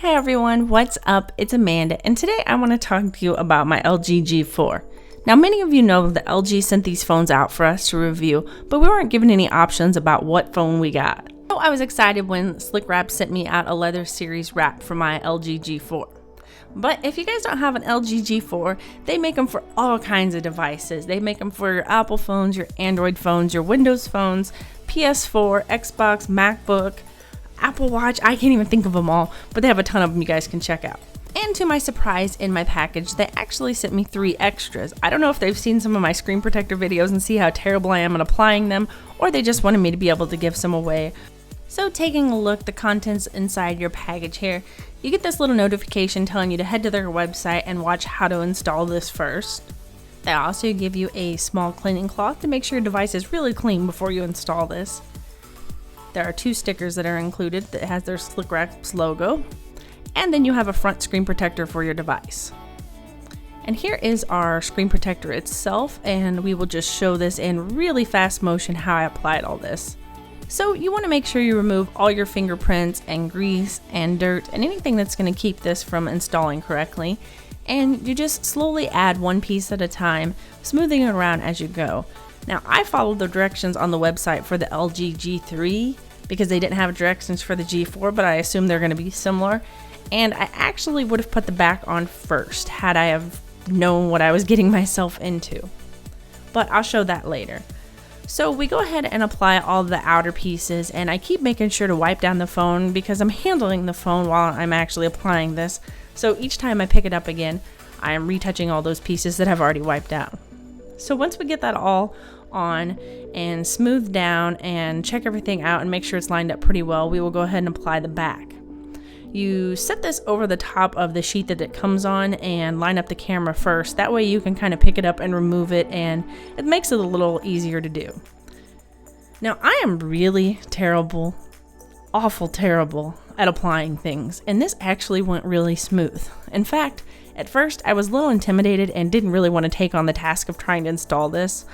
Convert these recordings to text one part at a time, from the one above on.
Hey everyone, what's up? It's Amanda, and today I want to talk to you about my LG G4. Now, many of you know that LG sent these phones out for us to review, but we weren't given any options about what phone we got. So I was excited when SlickWraps sent me out a leather series wrap for my LG G4. But if you guys don't have an LG G4, they make them for all kinds of devices. They make them for your Apple phones, your Android phones, your Windows phones, PS4, Xbox, MacBook, Apple Watch. I can't even think of them all, but they have a ton of them you guys can check out. And to my surprise, in my package, they actually sent me 3 extras. I don't know if they've seen some of my screen protector videos and see how terrible I am at applying them, or they just wanted me to be able to give some away. So taking a look, the contents inside your package here, you get this little notification telling you to head to their website and watch how to install this first. They also give you a small cleaning cloth to make sure your device is really clean before you install this. There are 2 stickers that are included that has their SlickWraps logo, and then you have a front screen protector for your device. And here is our screen protector itself, and we will just show this in really fast motion how I applied all this. So you want to make sure you remove all your fingerprints and grease and dirt and anything that's going to keep this from installing correctly, and you just slowly add one piece at a time, smoothing it around as you go. Now, I followed the directions on the website for the LG G3 because they didn't have directions for the G4, but I assume they're going to be similar. And I actually would have put the back on first had I have known what I was getting myself into. But I'll show that later. So we go ahead and apply all the outer pieces, and I keep making sure to wipe down the phone because I'm handling the phone while I'm actually applying this. So each time I pick it up again, I am retouching all those pieces that I've already wiped out. So once we get that all on and smooth down and check everything out and make sure it's lined up pretty well, we will go ahead and apply the back. You set this over the top of the sheet that it comes on and line up the camera first. That way you can kind of pick it up and remove it, and it makes it a little easier to do. Now, I am really terrible, awful terrible at applying things, and this actually went really smooth. In fact, at first, I was a little intimidated and didn't really want to take on the task of trying to install this,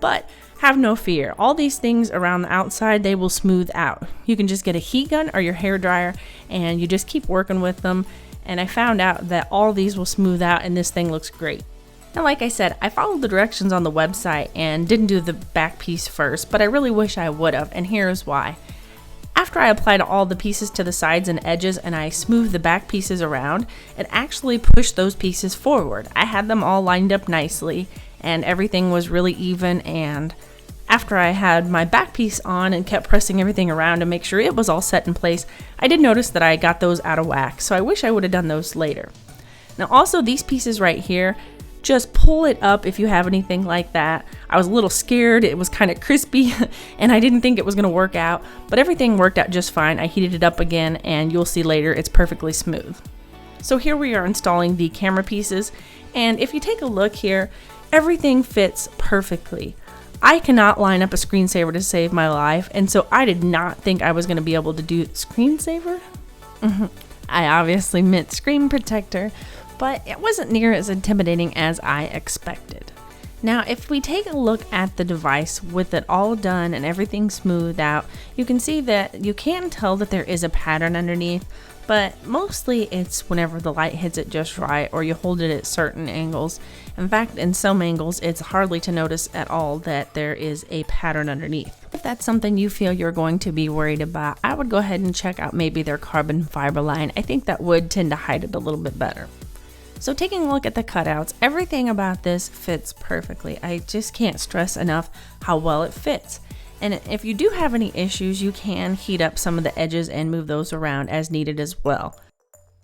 but have no fear. All these things around the outside, they will smooth out. You can just get a heat gun or your hair dryer and you just keep working with them, and I found out that all these will smooth out and this thing looks great. Now, like I said, I followed the directions on the website and didn't do the back piece first, but I really wish I would have, and here's why. After I applied all the pieces to the sides and edges and I smoothed the back pieces around, it actually pushed those pieces forward. I had them all lined up nicely and everything was really even, and after I had my back piece on and kept pressing everything around to make sure it was all set in place, I did notice that I got those out of whack, so I wish I would have done those later. Now also, these pieces right here, just pull it up if you have anything like that. I was a little scared, it was kind of crispy and I didn't think it was going to work out, but everything worked out just fine. I heated it up again and you'll see later it's perfectly smooth. So here we are installing the camera pieces, and if you take a look here, everything fits perfectly. I cannot line up a screensaver to save my life, and so I did not think I was going to be able to do screensaver. I obviously meant screen protector, but it wasn't near as intimidating as I expected. Now, if we take a look at the device with it all done and everything smoothed out, you can see that you can tell that there is a pattern underneath, but mostly it's whenever the light hits it just right or you hold it at certain angles. In fact, in some angles, it's hardly to notice at all that there is a pattern underneath. If that's something you feel you're going to be worried about, I would go ahead and check out maybe their carbon fiber line. I think that would tend to hide it a little bit better. So taking a look at the cutouts, everything about this fits perfectly. I just can't stress enough how well it fits. And if you do have any issues, you can heat up some of the edges and move those around as needed as well.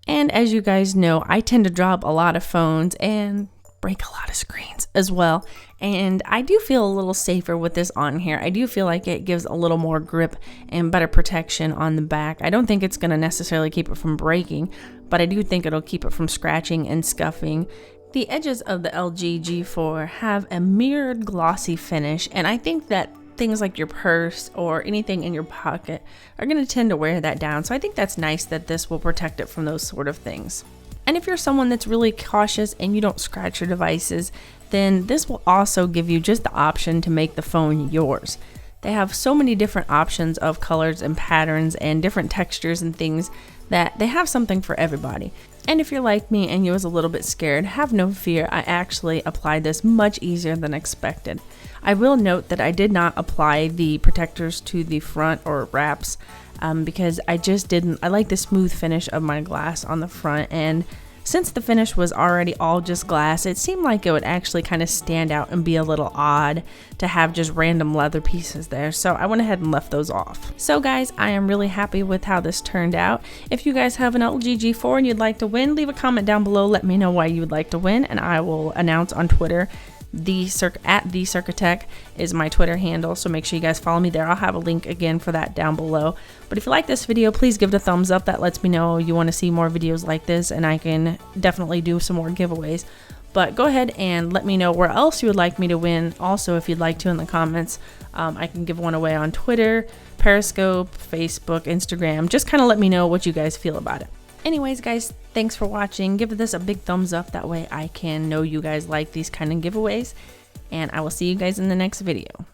And as you guys know, I tend to drop a lot of phones and break a lot of screens as well. And I do feel a little safer with this on here. I do feel like it gives a little more grip and better protection on the back. I don't think it's going to necessarily keep it from breaking, but I do think it'll keep it from scratching and scuffing. The edges of the LG G4 have a mirrored glossy finish, and I think that things like your purse or anything in your pocket are going to tend to wear that down. So I think that's nice that this will protect it from those sort of things. And if you're someone that's really cautious and you don't scratch your devices, then this will also give you just the option to make the phone yours. They have so many different options of colors and patterns and different textures and things that they have something for everybody. And if you're like me and you was a little bit scared, have no fear. I actually applied this much easier than expected. I will note that I did not apply the protectors to the front or wraps because I just didn't. I like the smooth finish of my glass on the front, and since the finish was already all just glass, it seemed like it would actually kind of stand out and be a little odd to have just random leather pieces there. So I went ahead and left those off. So guys, I am really happy with how this turned out. If you guys have an LG G4 and you'd like to win, leave a comment down below. Let me know why you would like to win, and I will announce on Twitter. At the Circatech is my Twitter handle, so make sure you guys follow me there. I'll have a link again for that down below. But if you like this video, please give it a thumbs up. That lets me know you want to see more videos like this, and I can definitely do some more giveaways. But go ahead and let me know where else you would like me to win. Also, if you'd like to in the comments, I can give one away on Twitter, Periscope, Facebook, Instagram. Just kind of let me know what you guys feel about it. Anyways, guys, thanks for watching. Give this a big thumbs up. That way I can know you guys like these kind of giveaways. And I will see you guys in the next video.